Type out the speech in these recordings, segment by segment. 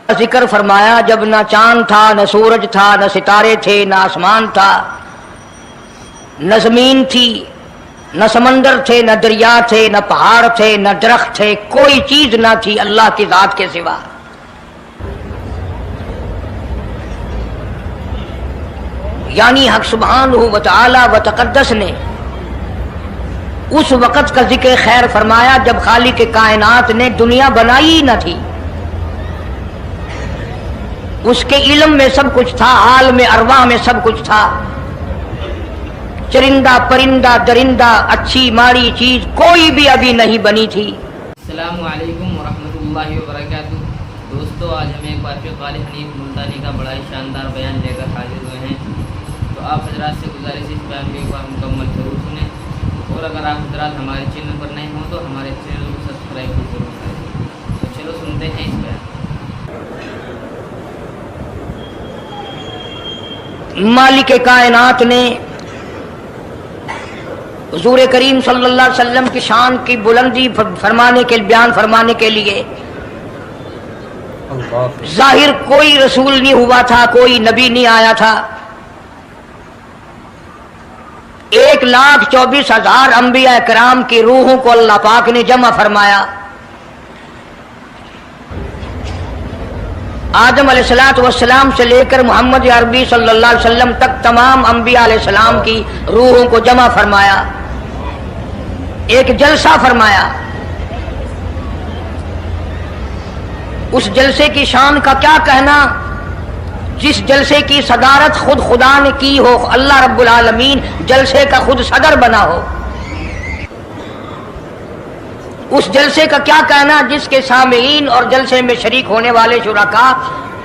ذکر فرمایا جب نہ چاند تھا نہ سورج تھا نہ ستارے تھے نہ آسمان تھا نہ زمین تھی نہ سمندر تھے نہ دریا تھے نہ پہاڑ تھے نہ درخت تھے، کوئی چیز نہ تھی اللہ کی ذات کے سوا۔ یعنی حق سبحانہ و تعالی و تقدس نے اس وقت کا ذکر خیر فرمایا جب خالق کائنات نے دنیا بنائی نہ تھی، اس کے علم میں سب کچھ تھا، عالم ارواح میں سب کچھ تھا، چرندہ پرندہ درندہ اچھی ماڑی چیز کوئی بھی ابھی نہیں بنی تھی۔ السلام علیکم ورحمۃ اللہ وبرکاتہ۔ دوستو، آج ہم ایک بار پھر قاری حنیف ملتانی کا بڑا ہی شاندار بیان لے کر حاضر ہوئے ہیں، تو آپ حضرات سے گزارش اس بیان کو ایک بار مکمل ضرور سنیں، اور اگر آپ حضرات ہمارے چینل پر نئے ہوں تو ہمارے چینل کو سبسکرائب بھی ضرور کریں۔ تو چلو سنتے ہیں اس بیان۔ مالک کائنات نے حضور کریم صلی اللہ علیہ وسلم کی شان کی بلندی فرمانے کے بیان فرمانے کے لیے ظاہر کوئی رسول نہیں ہوا تھا، کوئی نبی نہیں آیا تھا، 1,24,000 انبیاء کرام کی روحوں کو اللہ پاک نے جمع فرمایا۔ آدم علیہ السلام سے لے کر محمد عربی صلی اللہ علیہ وسلم تک تمام انبیاء علیہ السلام کی روحوں کو جمع فرمایا، ایک جلسہ فرمایا۔ اس جلسے کی شان کا کیا کہنا، جس جلسے کی صدارت خود خدا نے کی ہو، اللہ رب العالمین جلسے کا خود صدر بنا ہو۔ اس جلسے کا کیا کہنا جس کے سامعین اور جلسے میں شریک ہونے والے شرکاء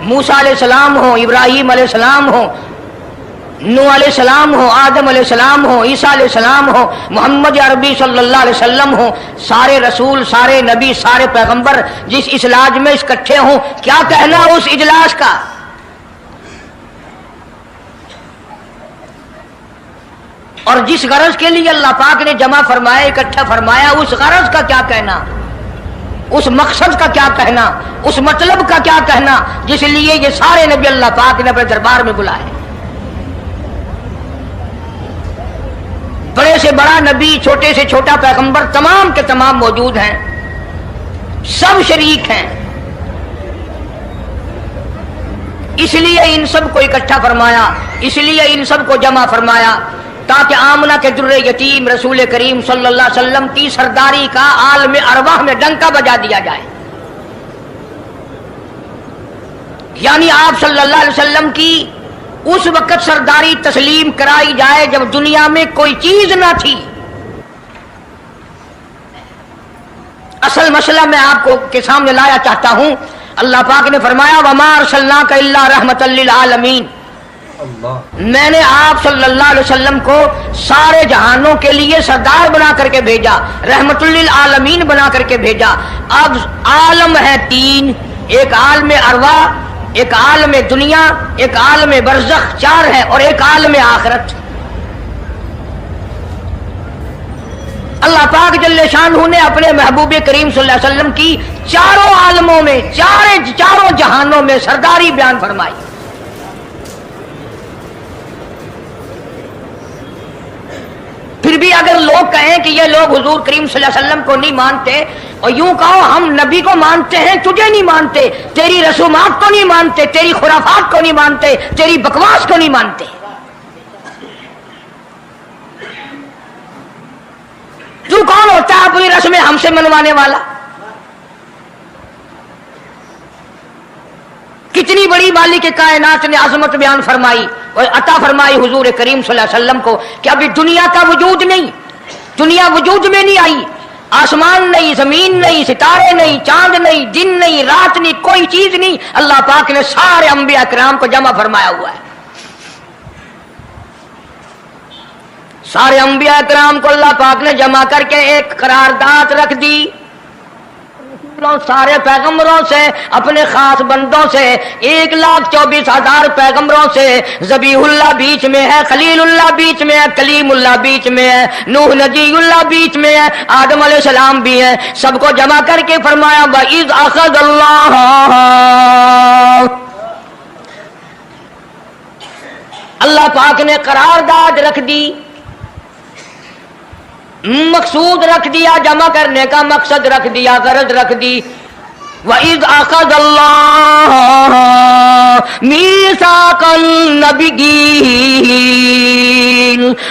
موسیٰ علیہ السلام ہوں، ابراہیم علیہ السلام ہوں، نوح علیہ السلام ہوں، آدم علیہ السلام ہوں، عیسیٰ علیہ السلام ہوں، محمد عربی صلی اللہ علیہ وسلم ہوں، سارے رسول، سارے نبی، سارے پیغمبر جس اجلاس میں اکٹھے ہوں، کیا کہنا اس اجلاس کا؟ اور جس غرض کے لیے اللہ پاک نے جمع فرمایا، اکٹھا فرمایا، اس غرض کا کیا کہنا، اس مقصد کا کیا کہنا، اس مطلب کا کیا کہنا جس لیے یہ سارے نبی اللہ پاک نے اپنے دربار میں بلائے۔ بڑے سے بڑا نبی، چھوٹے سے چھوٹا پیغمبر، تمام کے تمام موجود ہیں، سب شریک ہیں، اس لیے ان سب کو اکٹھا فرمایا، اس لیے ان سب کو جمع فرمایا تاکہ آمنہ کے در یتیم رسول کریم صلی اللہ علیہ وسلم کی سرداری کا عالم ارواح میں ڈنکا بجا دیا جائے۔ یعنی آپ صلی اللہ علیہ وسلم کی اس وقت سرداری تسلیم کرائی جائے جب دنیا میں کوئی چیز نہ تھی۔ اصل مسئلہ میں آپ کو کے سامنے لایا چاہتا ہوں، اللہ پاک نے فرمایا وَمَا أَرْسَلْنَاكَ إِلَّا رَحْمَةً لِّلْعَالَمِينَ، میں نے آپ صلی اللہ علیہ وسلم کو سارے جہانوں کے لیے سردار بنا کر کے بھیجا، رحمت للعالمین بنا کر کے بھیجا۔ اب عالم ہے تین، ایک عالم ارواح، ایک عالم دنیا، ایک عالم برزخ، 4 ہے، اور ایک عالم آخرت۔ اللہ پاک جل شانہ نے اپنے محبوب کریم صلی اللہ علیہ وسلم کی چاروں عالموں میں، چاروں جہانوں میں سرداری بیان فرمائی۔ پھر بھی اگر لوگ کہیں کہ یہ لوگ حضور کریم صلی اللہ علیہ وسلم کو نہیں مانتے، اور یوں کہو ہم نبی کو مانتے ہیں، تجھے نہیں مانتے، تیری رسومات کو نہیں مانتے، تیری خرافات کو نہیں مانتے، تیری بکواس کو نہیں مانتے، تو کون ہوتا ہے اپنی رسمیں ہم سے منوانے والا؟ کتنی بڑی مالک کائنات نے عظمت بیان فرمائی اور عطا فرمائی حضور کریم صلی اللہ علیہ وسلم کو کہ ابھی دنیا کا وجود نہیں، دنیا وجود میں نہیں آئی، آسمان نہیں، زمین نہیں، ستارے نہیں، چاند نہیں، دن نہیں، رات نہیں، کوئی چیز نہیں، اللہ پاک نے سارے انبیاء کرام کو جمع فرمایا ہوا ہے۔ سارے انبیاء کرام کو اللہ پاک نے جمع کر کے ایک قرارداد رکھ دی، سارے پیغمبروں سے، اپنے خاص بندوں سے، 1,24,000 پیغمبروں سے، ذبیح اللہ بیچ میں ہے، خلیل اللہ بیچ میں ہے، کلیم اللہ بیچ میں ہے، نوح نجی اللہ بیچ میں ہے، آدم علیہ السلام بھی ہے، سب کو جمع کر کے فرمایا وَإِذْ أَخَذَ اللَّهُ पाक ने करारदाद रख दी, मकसूद रख दिया, जमा करने का मकसद रख दिया, गरज रख दी। वइज़ अख़ज़ल्लाहु मीसाक़न नबिय्यीन,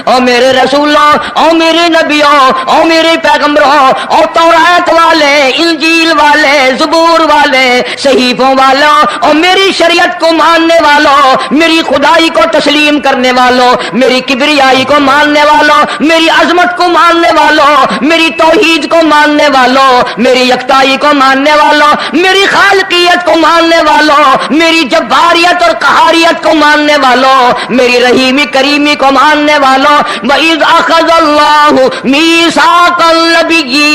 ओ मेरे रसूलों, ओ मेरे नबियों, ओ मेरे पैगंबरों, ओ तौरात वाले, इंजील वाले, ज़बूर वाले, सहीफों वालों, और मेरी शरीयत को मानने वालों, मेरी खुदाई को तस्लीम करने वालों, मेरी किबरियाई को मानने वालों, मेरी अजमत को मानने वालों, मेरी तौहीद को मानने वालों, मेरी यकताई को मानने वालों, मेरी खालकियत को मानने वालों, मेरी जब्बारियत और कहारियत को मानने वालों, मेरी रहीमी करीमी को मानने वालों, वइज़ अख़ज़ल्लाहु मीसाक़न नबिय्यीन,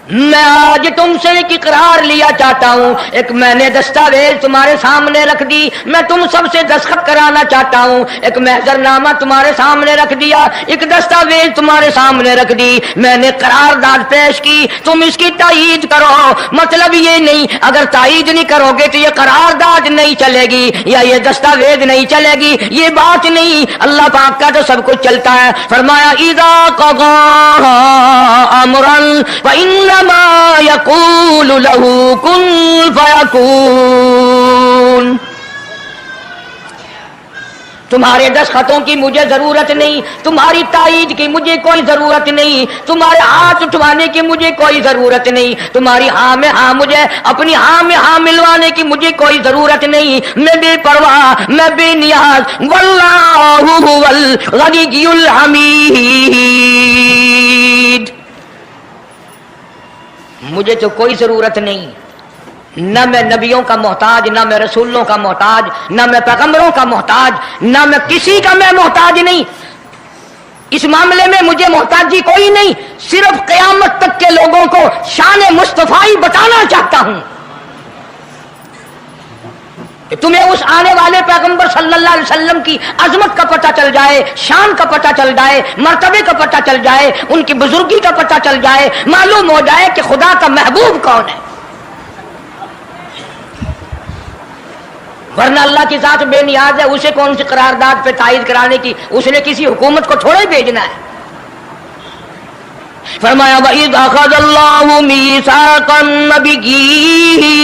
मैं आज तुमसे एक इकरार लिया चाहता हूँ, एक मैंने दस्तावेज तुम्हारे सामने रख दी, मैं तुम सबसे दस्तखत कराना चाहता हूँ, एक महजरनामा तुम्हारे सामने रख दिया, एक दस्तावेज तुम्हारे सामने रख दी, मैंने करारदाद पेश की, तुम इसकी तायीद करो। मतलब ये नहीं, अगर तायीद नहीं करोगे तो ये करारदाद नहीं चलेगी या ये दस्तावेज नहीं चलेगी, ये बात नहीं। अल्लाह पाक का तो सब कुछ चलता है। फरमाया इज़ा क़ज़ा अमरन फ़इन्नमा यक़ूलु लहू कुन फ़यकून। तुम्हारे दस्तखतों की मुझे जरूरत नहीं, तुम्हारी तायीद की मुझे कोई जरूरत नहीं, तुम्हारे हाथ उठवाने की मुझे कोई जरूरत नहीं, तुम्हारी हाँ में हाँ, मुझे अपनी हाँ में हाँ मिलवाने की मुझे कोई जरूरत नहीं। मैं बेपरवाह, मैं बेनियाज, वल्लाहु हुवल गनियुल हमीद। मुझे तो कोई जरूरत नहीं, न मैं नबियों का मोहताज, न मैं रसूलों का मोहताज, न मैं पैगंबरों का मोहताज, न मैं किसी का मैं मोहताज नहीं। इस मामले में मुझे मोहताजी कोई नहीं, सिर्फ क़यामत तक के लोगों को शान मुस्तफाई बताना चाहता हूं कि तुम्हें उस आने वाले पैगंबर सल्लल्लाहु अलैहि वसल्लम की अजमत का पता चल जाए, शान का पता चल जाए, मर्तबे का पता चल जाए, उनकी बुजुर्गी का पता चल जाए, मालूम हो जाए कि खुदा का महबूब कौन है। वरना अल्लाह की जात बेनियाज है, उसे कौन सी करारदाद पे तायीद कराने की, उसने किसी हुकूमत को थोड़ा ही भेजना है। फरमाया वइज़ अख़ज़ल्लाहु मीसाक़न नबिय्यीन,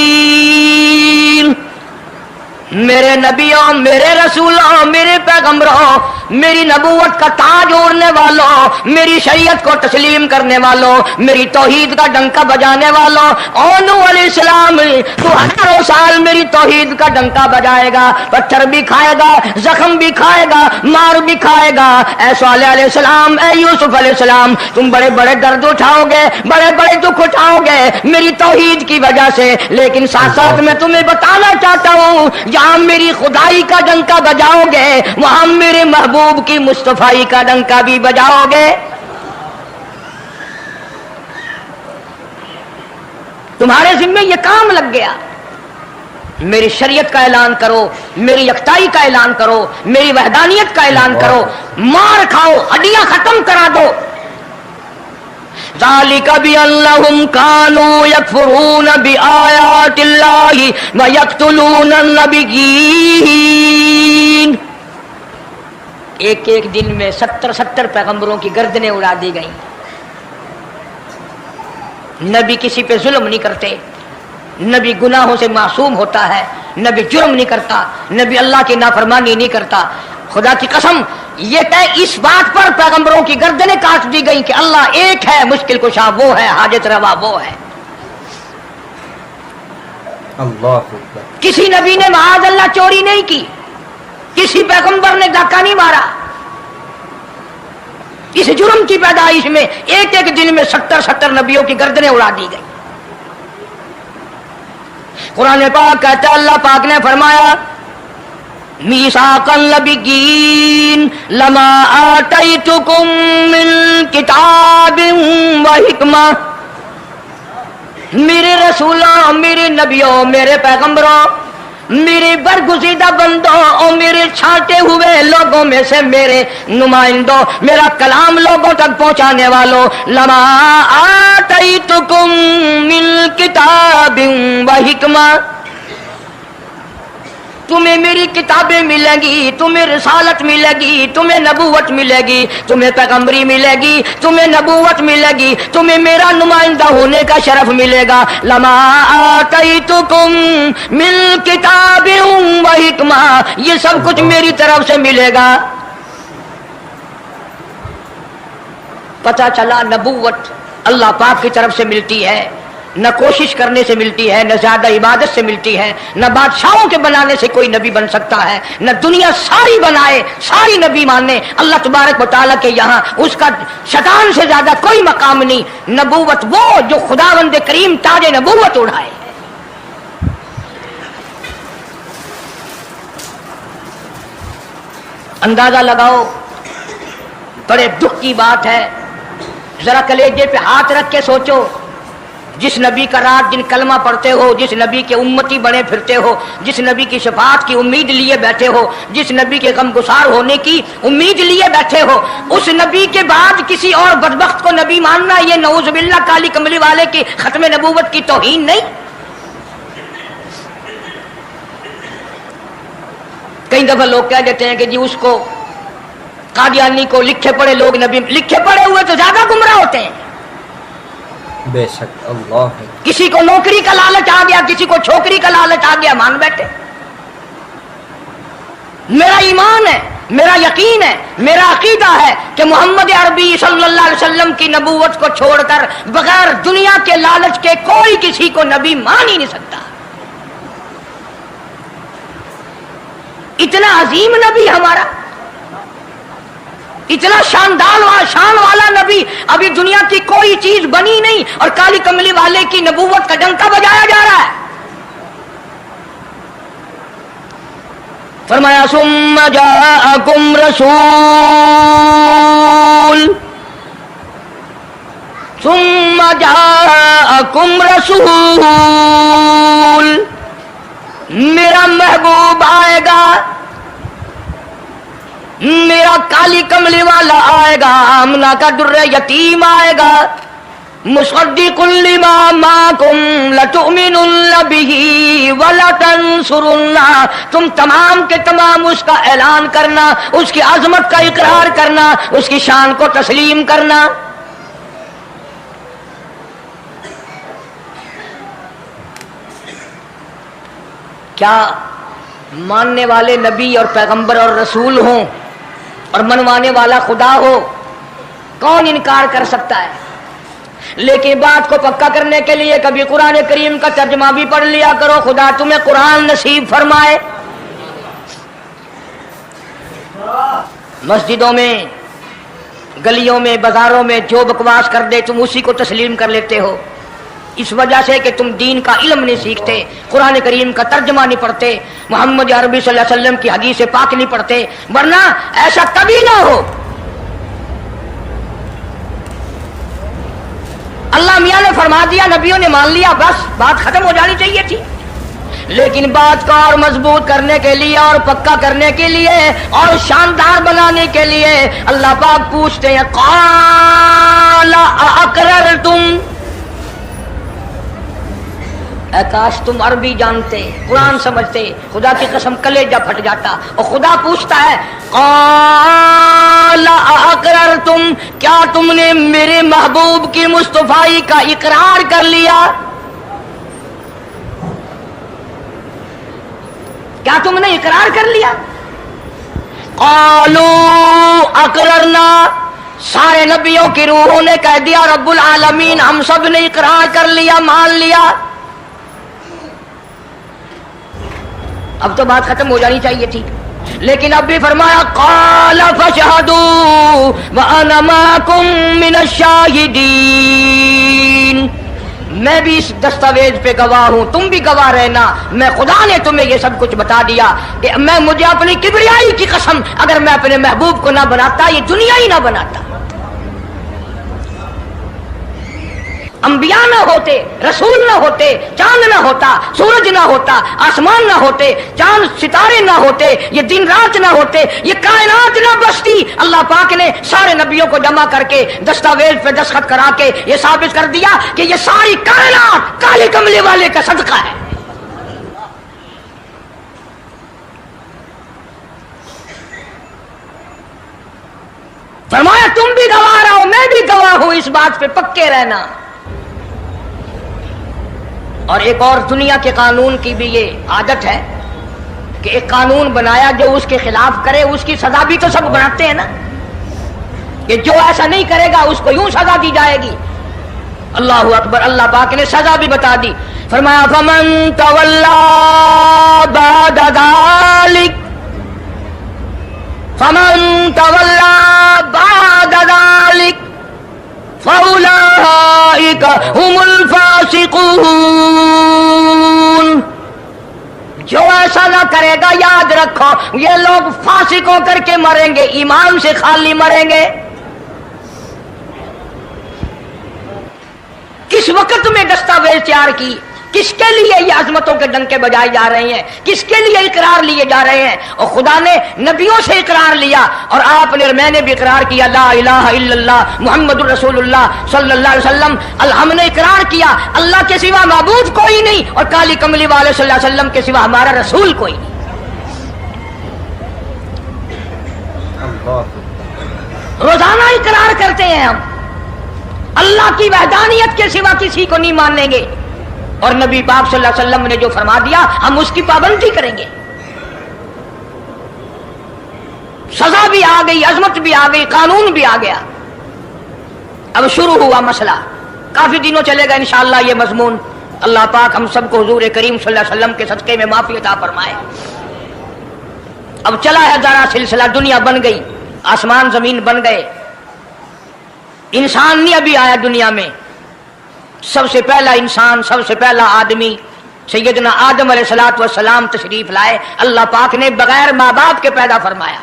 मेरे नबियों, मेरे रसूलों, मेरे पैगंबरों, मेरी नबूवत का ताज ओढ़ने वालों, मेरी शरीयत को तस्लीम करने वालों, मेरी तौहीद का डंका बजाने वालों, और नूह अलैहिस्सलाम तो हजारों साल मेरी तौहीद का डंका बजाएगा, पत्थर भी खाएगा, जख्म भी खाएगा, मार भी खाएगा। ऐ सालेह अलैहिस्सलाम, ऐ यूसुफ अलैहिस्सलाम, तुम बड़े बड़े दर्द उठाओगे, बड़े बड़े दुख उठाओगे मेरी तौहीद की वजह से, लेकिन साथ साथ मैं तुम्हें बताना चाहता हूँ, जहां मेरी खुदाई का डंका बजाओगे वहां मेरे महबूब की मुस्तफाई का डंका भी बजाओगे। तुम्हारे जिम्मे ये काम लग गया, मेरी शरीयत का ऐलान करो, मेरी यकताई का ऐलान करो, मेरी वहदानियत का ऐलान करो, मार खाओ, हड्डियां खत्म करा दो। ज़ालिका बिअन्नहुम कानू यकफुरून बिआयातिल्लाहि व यक़्तुलून अन्नबिय्यीन। एक एक दिन में 70 पैगंबरों की गर्दनें उड़ा दी गई। नबी किसी पे जुल्म नहीं करते, नबी गुनाहों से मासूम होता है, नबी जुर्म नहीं करता, नबी अल्लाह की नाफरमानी नहीं करता। खुदा की कसम, ये तय इस बात पर पैगंबरों की गर्दनें काट दी गई कि अल्लाह एक है, मुश्किल कुशा वो है, हाजत रवा वो है। अल्लाह किसी नबी ने महाज अल्लाह चोरी नहीं की, किसी पैगंबर ने डाका नहीं मारा। इस जुर्म की पैदाइश में एक एक दिन में 70 नबियों की गर्दनें उड़ा दी गई। कुरान पाक कहता है, अल्लाह पाक ने फरमाया मीसाक़न नबिय्यीन लमा आतैतुकुम मिन किताबिन व हिकमा। मेरे रसूलों, मेरे नबियों, मेरे पैगंबरों, मेरे बरगुज़ीदा बंदों और मेरे छांटे हुए लोगों में से मेरे नुमाइंदों, मेरा कलाम लोगों तक पहुंचाने वालों, लमा आतैतुकुम मिन किताबिन व हिकमा, तुम्हें मेरी किताबें मिलेंगी, तुम्हें रिसालत मिलेगी, तुम्हें नबूवत मिलेगी, तुम्हें पैगंबरी मिलेगी, तुम्हें नबूवत मिलेगी, तुम्हें मेरा नुमाइंदा होने का शरफ मिलेगा। लमा आतैतुकुम मिन किताबिन व हिकमा, ये सब कुछ मेरी तरफ से मिलेगा। पता चला नबूवत अल्लाह पाक की तरफ से मिलती है, न कोशिश करने से मिलती है, न ज्यादा इबादत से मिलती है, न बादशाहों के बनाने से कोई नबी बन सकता है, न दुनिया सारी बनाए सारी नबी माने अल्लाह तबारक व तआला के यहाँ उसका शैतान से ज्यादा कोई मकाम नहीं। नबूवत वो जो खुदावंद करीम ताज नबूवत उड़ाए। अंदाजा लगाओ, बड़े दुख की बात है। जरा कलेजे पे हाथ रख के सोचो, जिस नबी का रात दिन कलमा पढ़ते हो, जिस नबी के उम्मती बने फिरते हो, जिस नबी की शफाअत की उम्मीद लिए बैठे हो, जिस नबी के गमगुसार होने की उम्मीद लिए बैठे हो, उस नबी के बाद किसी और बदबख्त को नबी मानना, ये नऊज़ुबिल्लाह काली कमली वाले की खत्म नबूवत की तौहीन नहीं? कई दफा लोग कह देते हैं कि जी उसको कादियानी को लिखे पढ़े लोग नबी, लिखे पढ़े हुए तो ज्यादा गुमराह होते हैं। बेशक अल्लाह है। किसी को नौकरी का लालच आ गया, किसी को छोकरी का लालच आ गया, मान बैठे। मेरा ईमान है, मेरा यकीन है, मेरा अकीदा है कि मोहम्मद अरबी सल्लल्लाहु अलैहि वसल्लम की नबूवत को छोड़कर बगैर दुनिया के लालच के कोई किसी को नबी मान ही नहीं सकता। इतना अजीम नबी हमारा, इतना शानदार शान वाला नबी, अभी दुनिया की कोई चीज बनी नहीं और काली कमली वाले की नबूवत का डंका बजाया जा रहा है। फरमाया सुम्मा जाअकुम रसूल, सुम्मा जाअकुम रसूल, मेरा महबूब आएगा, मेरा काली कमली वाला आएगा, आमना का दुर्रे यतीम आएगा। मुसद्दिकुल लिमा माकुम लतुमिनुन बिही वलतंसुरुन्ना, तुम तमाम के तमाम उसका ऐलान करना, उसकी अजमत का इकरार करना, उसकी शान को तस्लीम करना। क्या मानने वाले नबी और पैगंबर और रसूल हों और मनवाने वाला खुदा हो, कौन इनकार कर सकता है? लेकिन बात को पक्का करने के लिए कभी कुरान करीम का तर्जुमा भी पढ़ लिया करो। खुदा तुम्हें कुरान नसीब फरमाए। मस्जिदों में, गलियों में, बाजारों में जो बकवास कर दे तुम उसी को तस्लीम कर लेते हो, इस वजह से कि तुम दीन का इल्म नहीं सीखते, कुरान करीम का तर्जुमा नहीं पढ़ते, मोहम्मद अरबी सल्लल्लाहु अलैहि वसल्लम की हदीस पाक नहीं पढ़ते। वरना ऐसा कभी ना हो। अल्लाह मियां ने फरमा दिया, नबियों ने मान लिया, बस बात खत्म हो जानी चाहिए थी। लेकिन बात को और मजबूत करने के लिए और पक्का करने के लिए और शानदार बनाने के लिए अल्लाह पाक पूछते हैं, क़ाला अक़ररतुम, काश तुम अरबी जानते, कुरान समझते, खुदा की कसम कलेजा फट जाता। और खुदा पूछता है, क़ाला अक़ररतुम, क्या तुमने मेरे महबूब की मुस्तफ़ाई का इकरार कर लिया? क्या तुमने इकरार कर लिया? क़ालू अक़ररना, सारे नबियों की रूहों ने कह दिया रब्बुल आलमीन हम सब ने इकरार कर लिया, मान लिया। अब तो बात खत्म हो जानी चाहिए थी, लेकिन अब भी फरमाया क़ाल फशहदू व अना माकुम मिनश शाहिदीन, मैं भी इस दस्तावेज पे गवाह हूं, तुम भी गवाह रहना। मैं खुदा ने तुम्हें ये सब कुछ बता दिया कि मैं, मुझे अपनी किबरियाई की कसम, अगर मैं अपने महबूब को ना बनाता ये दुनिया ही ना बनाता। अंबिया ना होते, रसूल ना होते, चांद ना होता, सूरज ना होता, आसमान ना होते, चांद सितारे ना होते, ये दिन रात ना होते, ये कायनात ना बसती, अल्लाह पाक ने सारे नबियों को जमा करके दस्तावेज पे दस्तखत करा के ये साबित कर दिया कि ये सारी कायनात काले कमले वाले का सदका है। फरमाया तुम भी गवाह रहो, मैं भी गवाह हूं, इस बात पे पक्के रहना। और एक और दुनिया के कानून की भी ये आदत है कि एक कानून बनाया, जो उसके खिलाफ करे उसकी सजा भी तो सब बनाते हैं ना, कि जो ऐसा नहीं करेगा उसको यूं सजा दी जाएगी। अल्लाह अकबर, अल्लाह पाक ने सजा भी बता दी। फरमाया फमन तवल्ला बाद ज़ालिक, फमन तवल्ला बाद ज़ालिक फउलाइका हुमुल फासिकून। जो ऐसा ना करेगा, याद रखो, ये लोग फासिक होकर के मरेंगे, ईमान से खाली मरेंगे। किस वक्त में दस्तावेज तैयार की, किसके लिए ये अजमतों के डंके बजाए जा रहे हैं, किसके लिए इकरार लिए जा रहे हैं। और खुदा ने नबियों से इकरार लिया और आपने और मैंने भी इकरार किया, ला इलाहा इल्लल्लाह मुहम्मदुर रसूलुल्लाह सल्लल्लाहु अलैहि वसल्लम। हमने इकरार किया अल्लाह के सिवा माबूद कोई नहीं और काली कमली वाले सल्लल्लाहु अलैहि वसल्लम के सिवा हमारा रसूल कोई नहीं। रोजाना इकरार करते हैं हम, अल्लाह की वहदानियत के सिवा किसी को नहीं मानेंगे और नबी पाक सल्लल्लाहु अलैहि वसल्लम ने जो फरमा दिया हम उसकी पाबंदी करेंगे। सजा भी आ गई, अजमत भी आ गई, कानून भी आ गया। अब शुरू हुआ मसला, काफी दिनों चलेगा इंशाअल्लाह ये मजमून। अल्लाह पाक हम सबको हुजूर करीम सल्लल्लाहु अलैहि वसल्लम के सदके में माफी अता फरमाए। अब चला है जरा सिलसिला, दुनिया बन गई, आसमान जमीन बन गए, इंसान नहीं अभी आया दुनिया में। सबसे पहला इंसान, सबसे पहला आदमी सैयदना आदम अलैहिस्सलातु वस्सलाम तशरीफ लाए। अल्लाह पाक ने बगैर माँ बाप के पैदा फरमाया।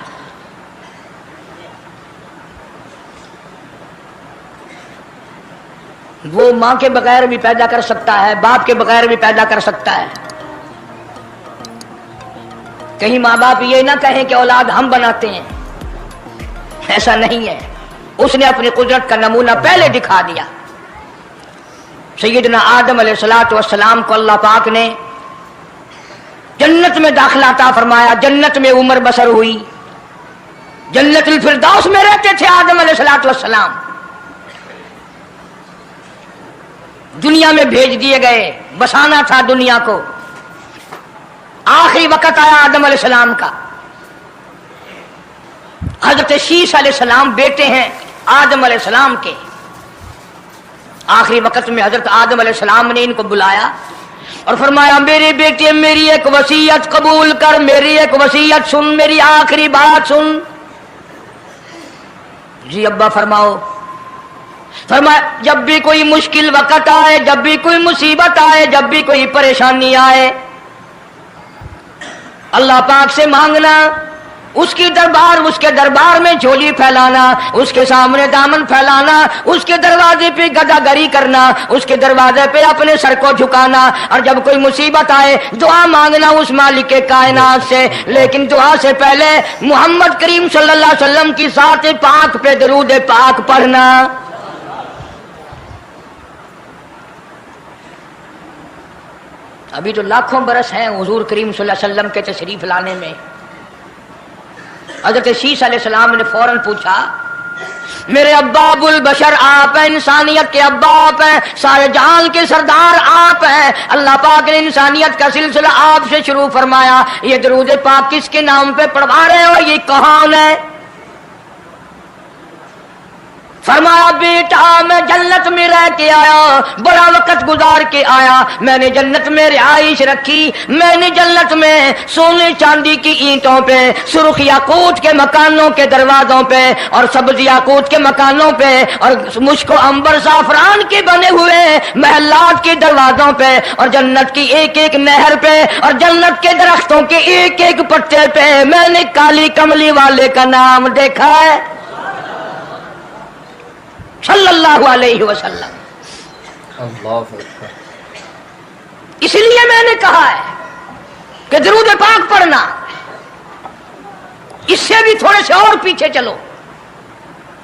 वो माँ के बगैर भी पैदा कर सकता है, बाप के बगैर भी पैदा कर सकता है। कहीं माँ बाप ये ना कहें कि औलाद हम बनाते हैं, ऐसा नहीं है। उसने अपनी कुदरत का नमूना पहले दिखा दिया। सैयदना आदम अलैहिस्सलातु वस्सलाम को अल्लाह पाक ने जन्नत में दाखिला अता फरमाया, जन्नत में उम्र बसर हुई, जन्नतुल फिरदौस में रहते थे आदम अलैहिस्सलातु वस्सलाम। दुनिया में भेज दिए गए, बसाना था दुनिया को। आखिरी वक्त आया आदम अलैहिस्सलाम का। हजरत शीश अलैहिस्सलाम बेटे हैं आदम अलैहिस्सलाम के। आखिरी वक्त में हजरत आदम अलैहिस्सलाम ने इनको बुलाया और फरमाया, मेरे बेटे मेरी एक वसीयत कबूल कर, मेरी एक वसीयत सुन, मेरी आखिरी बात सुन। जी अब्बा फरमाओ। फरमाया, जब भी कोई मुश्किल वक्त आए, जब भी कोई मुसीबत आए, जब भी कोई परेशानी आए, अल्लाह पाक से मांगना, उसके दरबार में झोली फैलाना, उसके सामने दामन फैलाना, उसके दरवाजे पे गदागरी करना, उसके दरवाजे पे अपने सर को झुकाना। और जब कोई मुसीबत आए दुआ मांगना उस मालिक के कायनात से। लेकिन दुआ से पहले मोहम्मद करीम सल्लल्लाहु अलैहि वसल्लम की साथ पाक पे दरूद पाक पढ़ना। अभी तो लाखों बरस हैं हुजूर करीम सल्लल्लाहु अलैहि वसल्लम के तशरीफ लाने में। हज़रत शीश अलैहिस्सलाम ने फौरन पूछा, मेरे अब्बा अबुल बशर आप हैं, इंसानियत के अब्बा आप हैं, सारे जहान के सरदार आप हैं। अल्लाह पाक ने इंसानियत का सिलसिला आपसे शुरू फरमाया। ये दरूद पाक किसके नाम पे पढ़वा रहे हो, ये कौन है? फरमाया, बेटा मैं जन्नत में रह के आया, बड़ा वक्त गुजार के आया, मैंने जन्नत में रिहाइश रखी, मैंने जन्नत में सोने चांदी की ईंटों पे, सुर्ख याकूत के मकानों के दरवाजों पे और सब्ज याकूत के मकानों पे और मुश्को अंबर साफरान के बने हुए महलात के दरवाजों पे और जन्नत की एक एक नहर पे और जन्नत के दरख्तों के एक एक पत्ते पे मैंने काली कमली वाले का नाम देखा है सल्लल्लाहु अलैहि वसल्लम। اللہ اکبر. اس لیے میں نے کہا ہے کہ درود پاک پڑھنا، اس سے بھی تھوڑے سے اور پیچھے چلو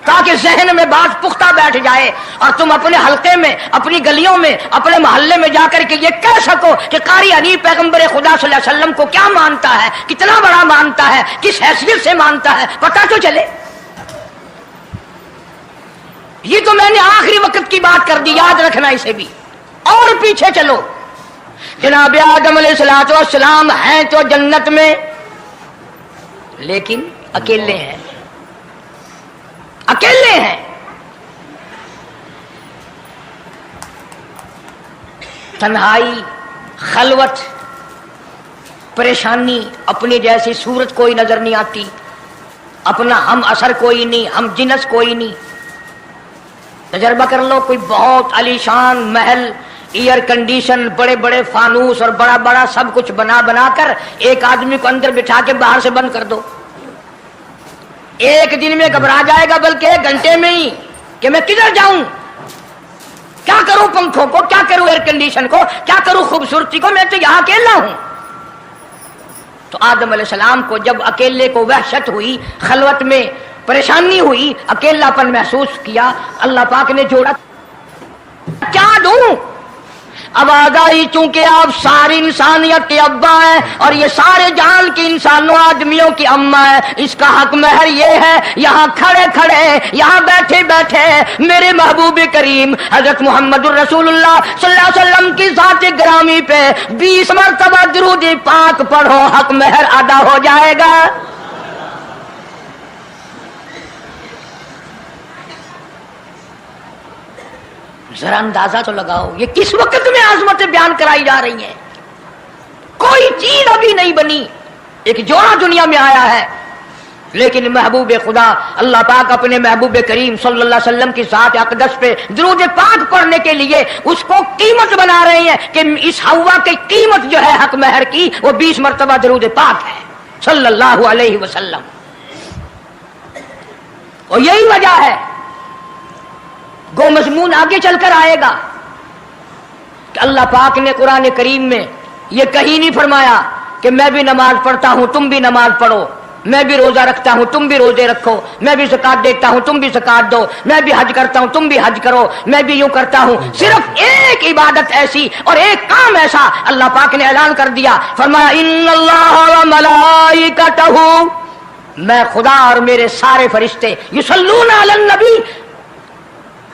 تاکہ ذہن میں بات پختہ بیٹھ جائے اور تم اپنے حلقے میں، اپنی گلیوں میں، اپنے محلے میں جا کر کے یہ کہہ سکو کہ قاری حنیف پیغمبر خدا صلی اللہ علیہ وسلم کو کیا مانتا ہے، کتنا بڑا مانتا ہے، کس حیثیت سے مانتا ہے، پتہ تو چلے. یہ تو میں نے آخری وقت کی بات کر دی، یاد رکھنا اسے بھی. اور پیچھے چلو، جناب آدم علیہ الصلوۃ والسلام ہیں تو جنت میں، لیکن اکیلے ہیں، اکیلے ہیں. تنہائی، خلوت، پریشانی، اپنی جیسی صورت کوئی نظر نہیں آتی، اپنا ہم اثر کوئی نہیں، ہم جنس کوئی نہیں. تجربہ کر لو، کوئی بہت عالیشان محل، ایئر کنڈیشن، بڑے بڑے فانوس اور بڑا بڑا سب کچھ بنا بنا کر ایک آدمی کو اندر بٹھا کے باہر سے بند کر دو، ایک دن میں گھبرا جائے گا، بلکہ ایک گھنٹے میں ہی، کہ میں کدھر جاؤں، کیا کروں پنکھوں کو، کیا کروں ایئر کنڈیشن کو، کیا کروں خوبصورتی کو، میں تو یہاں اکیلا ہوں. تو آدم علیہ السلام کو جب اکیلے کو وحشت ہوئی، خلوت میں پریشانی ہوئی، اکیلا پن محسوس کیا، اللہ پاک نے جوڑا، کیا دوں. اب آگاہی چونکہ آپ ساری انسانیت کے ابا ہیں اور یہ سارے جہان کے انسانوں آدمیوں کی اماں ہے، اس کا حق مہر یہ ہے، یہاں کھڑے کھڑے، یہاں بیٹھے بیٹھے میرے محبوب کریم حضرت محمد الرسول اللہ صلی اللہ علیہ وسلم کی ذات گرامی پہ 20 مرتبہ درود پاک پڑھو، حق مہر ادا ہو جائے گا. ذرا اندازہ تو لگاؤ یہ کس وقت میں عظمتیں بیان کرائی جا رہی ہیں. کوئی چیز ابھی نہیں بنی، ایک جوڑا دنیا میں آیا ہے، لیکن محبوب خدا اللہ پاک اپنے محبوب کریم صلی اللہ علیہ وسلم کی ذات اقدس پہ درود پاک پڑھنے کے لیے اس کو قیمت بنا رہے ہیں کہ اس ہوا کی قیمت جو ہے حق مہر کی وہ 20 مرتبہ درود پاک ہے صلی اللہ علیہ وسلم. اور یہی وجہ ہے، گو مضمون آگے چل کر آئے گا کہ اللہ پاک نے قرآن کریم میں یہ کہیں نہیں فرمایا کہ میں بھی نماز پڑھتا ہوں تم بھی نماز پڑھو، میں بھی روزہ رکھتا ہوں تم بھی روزے رکھو، میں بھی زکات دیتا ہوں تم بھی زکات دو، میں بھی حج کرتا ہوں تم بھی حج کرو، میں بھی یوں کرتا ہوں. صرف ایک عبادت ایسی اور ایک کام ایسا اللہ پاک نے اعلان کر دیا، فرمایا ان اللہ و ملائکتہ، میں خدا اور میرے سارے فرشتے یصلون علی النبی،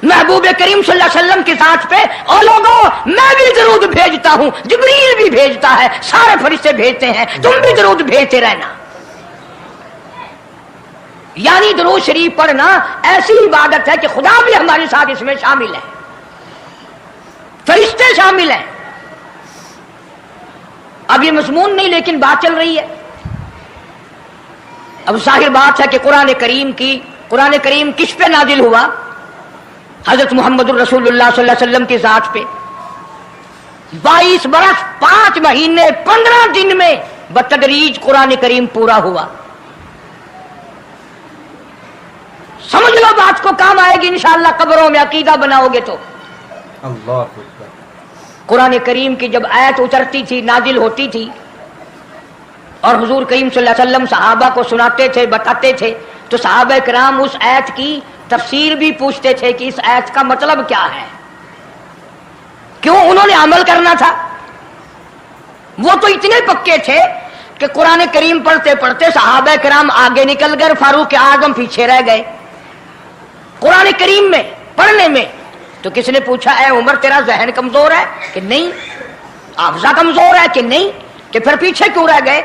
محبوب کریم صلی اللہ علیہ وسلم کی ذات پہ، اور لوگوں میں بھی درود بھیجتا ہوں، جبریل بھی بھیجتا ہے، سارے فرشتے بھیجتے ہیں، تم بھی درود بھیجتے رہنا. یعنی درود شریف پڑھنا ایسی عبادت ہے کہ خدا بھی ہمارے ساتھ اس میں شامل ہے، فرشتے شامل ہیں. اب یہ مضمون نہیں لیکن بات چل رہی ہے. اب ظاہر بات ہے کہ قرآن کریم کس پہ نازل ہوا؟ حضرت محمد الرسول اللہ صلی اللہ علیہ وسلم کی ذات پہ. 22 برس 5 مہینے 15 دن میں بتدریج قرآن کریم پورا ہوا. سمجھ لو بات کو کام آئے گی انشاءاللہ، قبروں میں عقیدہ بناؤ گے تو. اللہ اکبر. قرآن کریم کی جب آیت اترتی تھی، نازل ہوتی تھی، اور حضور کریم صلی اللہ علیہ وسلم صحابہ کو سناتے تھے، بتاتے تھے، تو صحابہ کرام اس آیت کی تفسیر بھی پوچھتے تھے کہ اس آیت کا مطلب کیا ہے. کیوں؟ انہوں نے عمل کرنا تھا. وہ تو اتنے پکے تھے کہ قرآن کریم پڑھتے پڑھتے صحابہ کرام آگے نکل گئے، فاروق اعظم پیچھے رہ گئے قرآن کریم میں پڑھنے میں. تو کس نے پوچھا اے عمر تیرا ذہن کمزور ہے کہ نہیں، حافظہ کمزور ہے کہ نہیں، کہ پھر پیچھے کیوں رہ گئے؟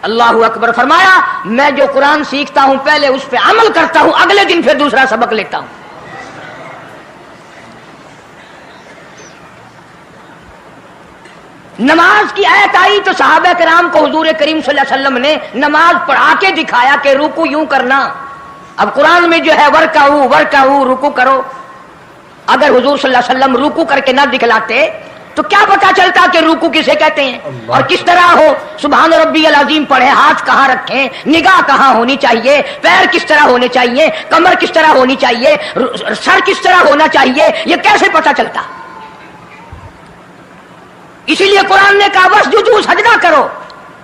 اللہ اکبر. فرمایا میں جو قرآن سیکھتا ہوں پہلے اس پہ عمل کرتا ہوں، اگلے دن پھر دوسرا سبق لیتا ہوں. نماز کی آیت آئی تو صحابہ کرام کو حضور کریم صلی اللہ علیہ وسلم نے نماز پڑھا کے دکھایا کہ رکوع یوں کرنا. اب قرآن میں جو ہے ورکعوا رکوع کرو، اگر حضور صلی اللہ علیہ وسلم رکوع کر کے نہ دکھلاتے تو کیا پتا چلتا کہ رکوع کسے کہتے ہیں اور کس طرح ہو. سبحان ربی العظیم پڑھیں، ہاتھ کہاں رکھیں، نگاہ کہاں ہونی چاہیے، پیر کس طرح ہونے چاہیے، کمر کس طرح ہونی چاہیے، سر کس طرح ہونا چاہیے، یہ کیسے پتا چلتا؟ इसीलिए कुरान ने कहा वस्जुदू, सजदा करो।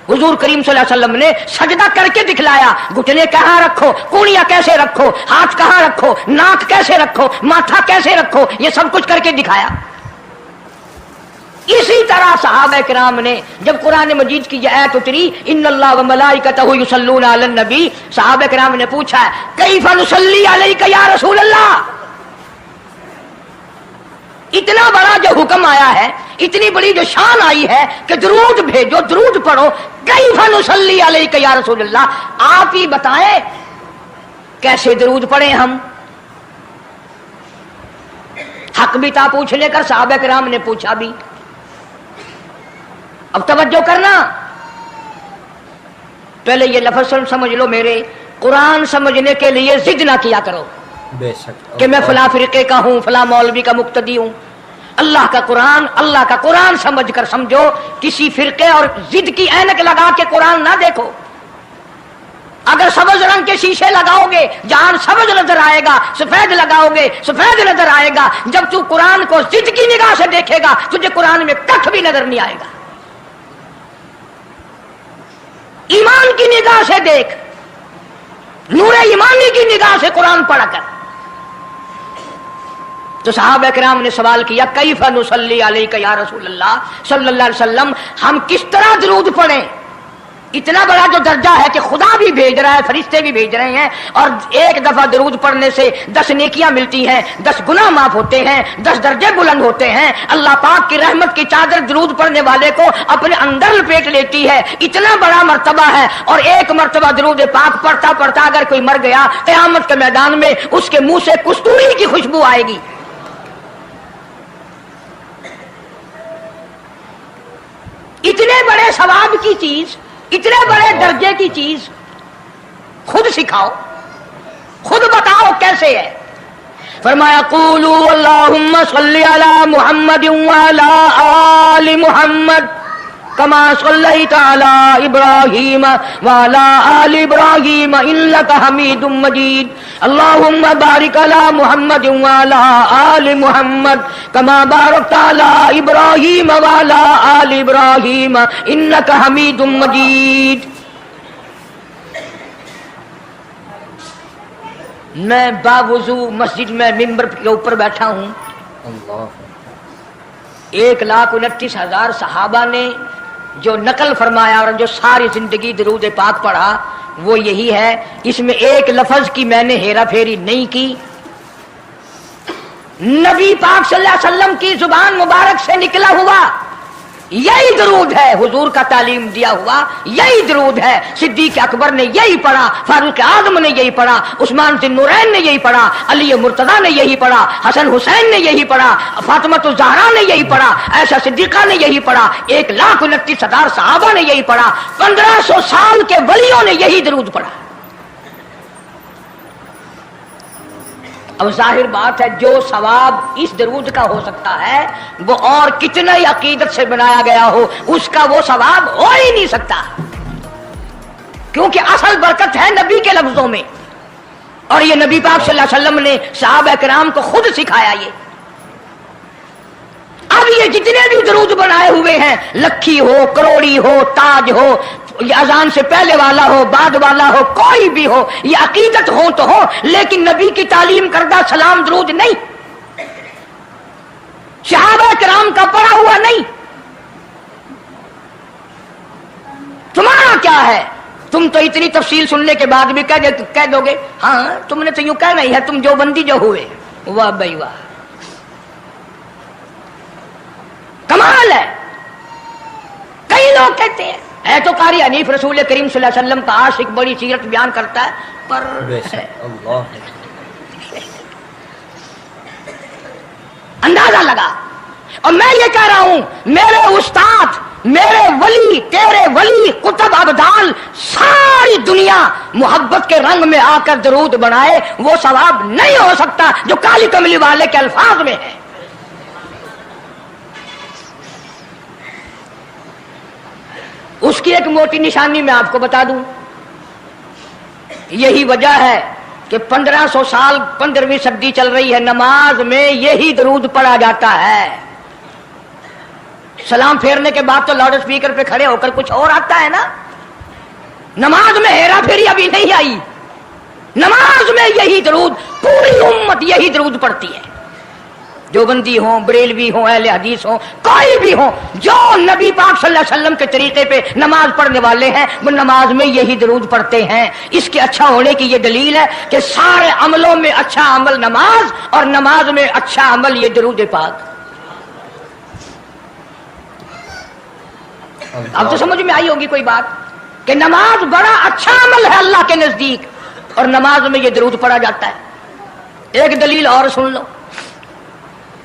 हुजूर करीम सल्लल्लाहु अलैहि वसल्लम ने सजदा करके दिखलाया। घुटने कहाँ रखो, कूड़ियां कैसे रखो, हाथ कहाँ रखो, नाक कैसे रखो, माथा कैसे रखो, ये सब कुछ करके दिखाया। इसी तरह सहाबा किराम ने जब कुरान मजीद की आयत उतरी इन्नल्लाह व मलाइकतहु युसल्लूना अलन नबी, सहाबा किराम ने पूछा कैफा नुसल्ली अलैका या रसूल अल्लाह, इतना बड़ा जो हुक्म आया है, इतनी बड़ी जो शान आई है कि दरूद भेजो, दरूद पढ़ो, कैफा नुसल्ली अलैका या रसूल अल्लाह, आप ही बताएं कैसे दरूद पढ़े हम। हक भी था पूछने का, सहाबा किराम ने पूछा भी। अब तवज्जो करना, पहले ये लफ्ज़ समझ लो मेरे, कुरान समझने के लिए जिद ना किया करो बेशक कि मैं फला फिरके का हूं, फला मौलवी का मुक्तदी हूं। अल्लाह का कुरान समझ कर समझो। किसी फिरके और जिद की ऐनक लगा के कुरान ना देखो। अगर सबज रंग के शीशे लगाओगे जहां सबज नजर आएगा, सफेद लगाओगे सफेद नजर आएगा। जब तू कुरान को जिद की निगाह से देखेगा तुझे कुरान में कख भी नजर नहीं आएगा। ईमान की निगाह से देख, नूरे ईमानी की निगाह से कुरान पढ़ा कर। तो सहाबा किराम ने सवाल किया कैफा नुसल्ली अलैका या रसूल अल्लाह सल्लल्लाहु अलैहि वसल्लम, हम किस तरह दरूद पढ़ें। इतना बड़ा जो दर्जा है कि खुदा भी भेज रहा है, फरिश्ते भी भेज रहे हैं, और एक दफा दरूद पढ़ने से 10 नेकियां मिलती हैं, 10 गुनाह माफ होते हैं, 10 दर्जे बुलंद होते हैं। अल्लाह पाक की रहमत की चादर दरूद पढ़ने वाले को अपने अंदर लपेट लेती है। इतना बड़ा मर्तबा है। और एक मर्तबा दरूद पाक पढ़ता पढ़ता अगर कोई मर गया, क़यामत के मैदान में उसके मुंह से कस्तूरी की खुशबू आएगी। इतने बड़े सवाब की चीज, इतने बड़े दर्जे की चीज खुद सिखाओ, खुद बताओ कैसे है। फरमाया क़ूलू अल्लाहुम्मा सल्लि अला मुहम्मद व अला आलि मुहम्मद कमा सल्लैता अला इब्राहीम व अला आलि इब्राहीम इन्नका हमीदुम मजीद। अल्लाहुम्मा बारिक अला मुहम्मद व अला आलि मुहम्मद कमा बारकता अला इब्राहीम व अला आलि इब्राहीम इन्नका हमीदुम मजीद। मैं बावुजू मस्जिद में मिंबर के ऊपर बैठा हूं। 1,29,000 सहाबा ने जो नकल फरमाया और जो सारी जिंदगी दरूद पाक पढ़ा वो यही है। इसमें एक लफ्ज की मैंने हेरा फेरी नहीं की। नबी पाक सल्लल्लाहु अलैहि वसल्लम की जुबान मुबारक से निकला हुआ यही दरूद है, हुजूर का तालीम दिया हुआ यही दरूद है। सिद्दीक अकबर ने यही पढ़ा, फारूक आजम ने यही पढ़ा, उस्मान ज़ुन्नुरैन ने यही पढ़ा, अली मुर्तज़ा ने यही पढ़ा, हसन हुसैन ने यही पढ़ा, फातिमा ज़हरा ने यही पढ़ा, आयशा सिद्दीक़ा ने यही पढ़ा, 1,29,000 सहाबा ने यही पढ़ा, 1500 साल के वलियों ने यही दरूद पढ़ा। अब जाहिर बात है जो सवाब इस दरूद का हो सकता है वो और कितने ही अकीदत से बनाया गया हो उसका वो सवाब हो ही नहीं सकता, क्योंकि असल बरकत है नबी के लफ्जों में। और ये नबी पाक सल्लल्लाहु अलैहि वसल्लम ने सहाबा किराम को खुद सिखाया ये। अब ये जितने भी दरूद बनाए हुए हैं, लखी हो, करोड़ी हो, ताज हो, ये अजान से पहले वाला हो, बाद वाला हो, कोई भी हो, ये अकीदत हो तो हो, लेकिन नबी की तालीम करदा सलाम दरूद नहीं, सहाबा किराम का पढ़ा हुआ नहीं। तुम्हारा क्या है? तुम तो इतनी तफसील सुनने के बाद भी कह दोगे हाँ तुमने तो यूं कहना ही है, तुम जो बंदी जो हुए। वाह भाई वाह, कमाल है। कई लोग कहते हैं है तो कारी हनीफ रसूल करीम सल्लल्लाहु अलैहि वसल्लम का आशिक, बड़ी सीरत बयान करता है, पर अंदाजा लगा। और मैं ये कह रहा हूं मेरे उस्ताद, मेरे वली, तेरे वली, कुतुब अब्दाल, सारी दुनिया मोहब्बत के रंग में आकर दरूद बनाए, वो सवाब नहीं हो सकता जो काली कमली वाले के अल्फाज में है। उसकी एक मोटी निशानी मैं आपको बता दूं। यही वजह है कि 1500 साल 15वीं सदी चल रही है, नमाज में यही दरूद पढ़ा जाता है। सलाम फेरने के बाद तो लाउड स्पीकर पे खड़े होकर कुछ और आता है ना। नमाज में हेरा फेरी अभी नहीं आई, नमाज में यही दरूद, पूरी उम्मत यही दरूद पढ़ती है। देवबंदी हो, बरेलवी हो, अहले हदीस हो, कोई भी हो, जो नबी पाक सल्लल्लाहु अलैहि वसल्लम के तरीके पे नमाज पढ़ने वाले हैं वो नमाज में यही दरूद पढ़ते हैं। इसके अच्छा होने की ये दलील है कि सारे अमलों में अच्छा अमल नमाज, और नमाज में अच्छा अमल ये दरूद पाक। अब तो समझ में आई होगी कोई बात कि नमाज बड़ा अच्छा अमल है अल्लाह के नजदीक, और नमाज में ये दरूद पढ़ा जाता है। एक दलील और सुन लो,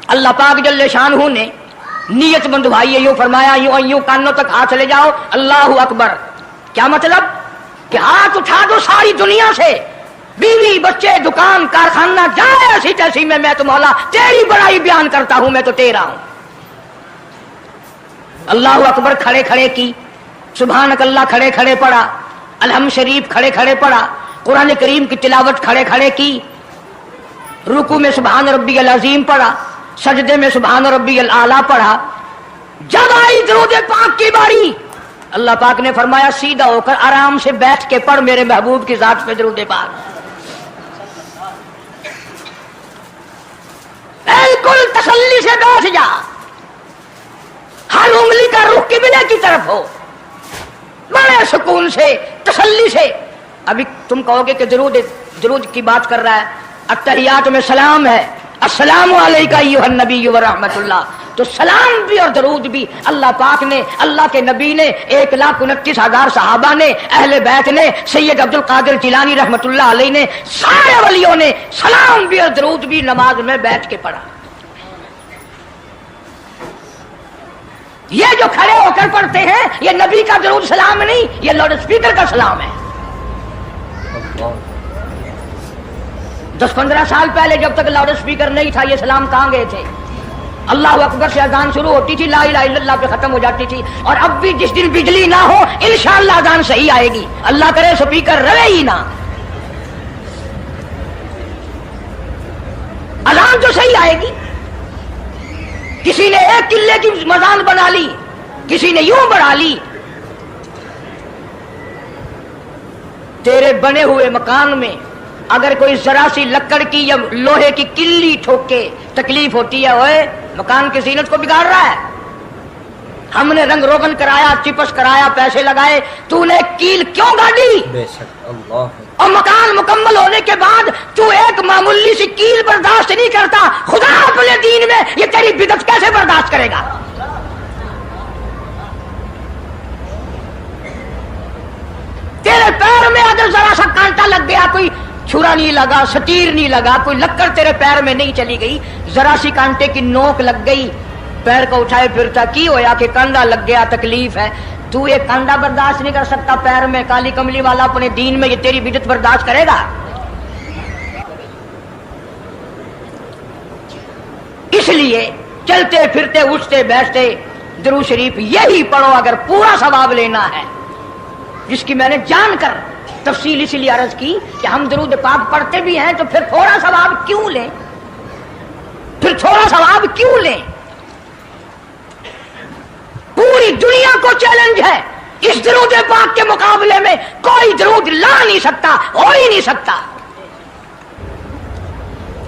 अल्लाह पाक जल्ले शानहू ने नियत बंधवाई है, यूं फरमाया यूं कानों तक हाथ चले जाओ, अल्लाहु अकबर। क्या मतलब कि हाथ उठा दो सारी दुनिया से, बीवी बच्चे दुकान कारखाना जाए ऐसी तैसी में, मैं तो मौला तेरी बड़ाई बयान करता हूं, मैं तो तेरा हूं। अल्लाहु अकबर खड़े खड़े की, सुभानक अल्लाह खड़े खड़े पढ़ा, अलहम शरीफ खड़े खड़े पढ़ा, कुरान करीम की तिलावत खड़े खड़े की, रुकू में सुभान रब्बियल अजीम पढ़ा, सजदे में सुभान रब्बियल आला पढ़ा। जब आई दरूद पाक की बारी, अल्लाह पाक ने फरमाया सीधा होकर आराम से बैठ के पढ़ मेरे महबूब की जात पे दरूद पाक। बिल्कुल तसल्ली से बैठ जा, हर उंगली का रुख किबले की तरफ हो, बड़े सुकून से तसल्ली से। अभी तुम कहोगे कि दरूद की बात कर रहा है, अत्तहियात में सलाम है, अस्सलामु अलैका अय्युहन नबी व रहमतुल्लाह, तो सलाम भी और दरूद भी अल्लाह पाक ने, अल्लाह के नबी ने, 1,29,000 सहाबा ने, अहले बैत ने, सैयद अब्दुल कादिर जिलानी रहमतुल्लाह अलैह ने, सारे वलियों ने सलाम भी और दरूद भी नमाज में बैठ के पढ़ा। ये जो खड़े होकर पढ़ते हैं ये नबी का दरूद सलाम नहीं, ये लाउड स्पीकर का सलाम है। 10-15 साल पहले जब तक लाउड स्पीकर नहीं था, ये सलाम कहां गए थे? अल्लाह अकबर से अजान शुरू होती थी, ला इलाहा इल्लल्लाह पे खत्म हो जाती थी। और अब भी जिस दिन बिजली ना हो इंशाअल्लाह अजान सही आएगी, अल्लाह करे स्पीकर रहे ही ना, अजान तो सही आएगी। किसी ने एक किले की मजान बना ली, किसी ने यूं बढ़ा ली। तेरे बने हुए मकान में अगर कोई जरा सी लकड़ की या लोहे की किल्ली ठोके तकलीफ होती है, ओए मकान की जीनत को बिगाड़ रहा है। हमने रंग रोगन कराया, चिपस कराया, पैसे लगाए, तूने कील क्यों गाड़ी? बेशक अल्लाह। और मकान मुकम्मल होने के बाद तू एक मामूली सी कील बर्दाश्त नहीं करता, खुदा अपने दीन में ये तेरी बिदत कैसे बर्दाश्त करेगा? तेरे पैर में अगर जरा सा कांटा लग गया, कोई छुरा नहीं लगा, सटीर नहीं लगा, कोई लक्कड़ तेरे पैर में नहीं चली गई, जरा सी कांटे की नोक लग गई, पैर को उठाए फिरता की होया कि कांडा लग गया, तकलीफ है। तू एक कांडा बर्दाश्त नहीं कर सकता पैर में, काली कमली वाला अपने दीन में ये तेरी बिदत बर्दाश्त करेगा? इसलिए चलते फिरते उठते बैठते दरूद शरीफ यही पढ़ो अगर पूरा सवाब लेना है, जिसकी मैंने जानकर तफसील इसलिए अर्ज की कि हम दरूद पाक पढ़ते भी हैं तो फिर थोड़ा सवाब क्यों लें, फिर थोड़ा सवाब क्यों लें? पूरी दुनिया को चैलेंज है, इस दरूद पाक के मुकाबले में कोई दरूद ला नहीं सकता, हो ही नहीं सकता।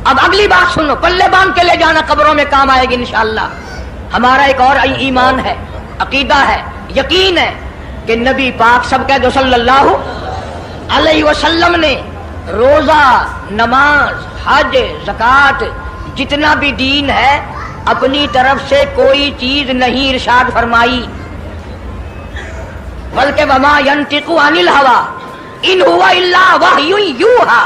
अब अगली बात सुनो, पल्ले बांध के ले जाना, कब्रों में काम आएगी इंशाअल्लाह। हमारा एक और ईमान है, अकीदा है, यकीन है कि नबी पाक सब कह दो सल्लल्लाहु अलैहि वसल्लम ने रोजा, नमाज, हज, ज़कात, जितना भी दीन है अपनी तरफ से कोई चीज नहीं इरशाद फरमाई, बल्कि वमा यंतिकु अनिल हवा इन हुवा इल्ला वहयुन यूहा।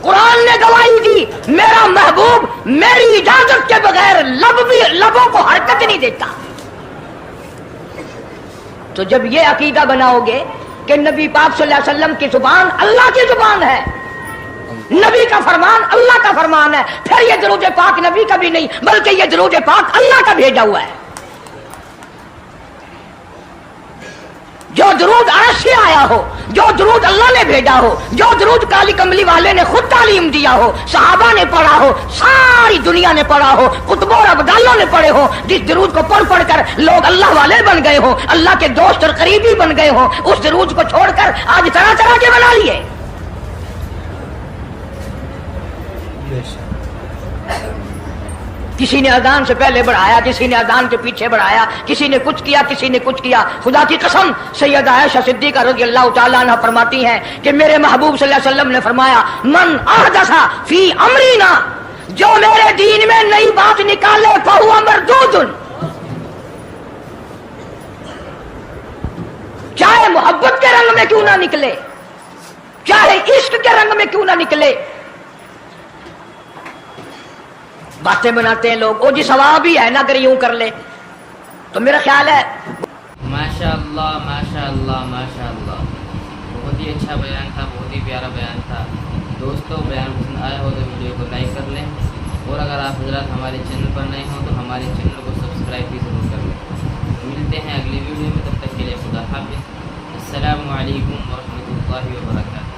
कुरान ने गवाही दी, मेरा महबूब मेरी इजाजत के बगैर लबों को हरकत नहीं देता। तो जब ये अकीदा बनाओगे कि नबी पाक सल्लल्लाहु अलैहि वसल्लम की जुबान अल्लाह की जुबान है, नबी का फरमान अल्लाह का फरमान है, फिर ये दरूद पाक नबी का भी नहीं बल्कि ये दरूद पाक अल्लाह का भेजा हुआ है। जो दरूद अर्श से आया हो, जो दरूद अल्लाह ने भेजा हो, जो दरूद काली कमली वाले ने खुद तालीम दिया हो, सहाबा ने पढ़ा हो, सारी दुनिया ने पढ़ा हो, कुतुब और अब्दालों ने पढ़े हो, जिस दरूद को पढ़ पढ़ कर लोग अल्लाह वाले बन गए हो, अल्लाह के दोस्त और करीबी बन गए हो, उस दरूद को छोड़कर आज तरह तरह के बना लिए। किसी ने अजान से पहले बढ़ाया, किसी ने अजान के पीछे बढ़ाया, किसी ने कुछ किया, किसी ने कुछ किया। खुदा की कसम सैयदा आयशा सिद्दीका रज़ियल्लाहु ताला अन्हा फरमाती हैं कि मेरे महबूब सल्लल्लाहु अलैहि वसल्लम ने फरमाया, मन अहदसा फी अमरीना, जो मेरे दीन में नई बात निकाले फहुवा मरदूदुन, चाहे मोहब्बत के रंग में क्यों ना निकले, चाहे इश्क के रंग में क्यों ना निकले। बातें बनाते हैं लोग, ओ जी सवाब ही है ना अगर यूं कर ले। तो मेरा ख्याल है माशाअल्लाह माशाअल्लाह माशाअल्लाह, बहुत ही अच्छा बयान था, बहुत ही प्यारा बयान था। दोस्तों बयान पसंद आया हो तो वीडियो को लाइक कर लें, और अगर आप हजरात हमारे चैनल पर नए हो तो हमारे चैनल को सब्सक्राइब भी जरूर कर लें। मिलते हैं अगली वीडियो में, तब तक के लिए खुदा हाफिज़। अस्सलामु अलैकुम व रहमतुल्लाहि व बरकातहू।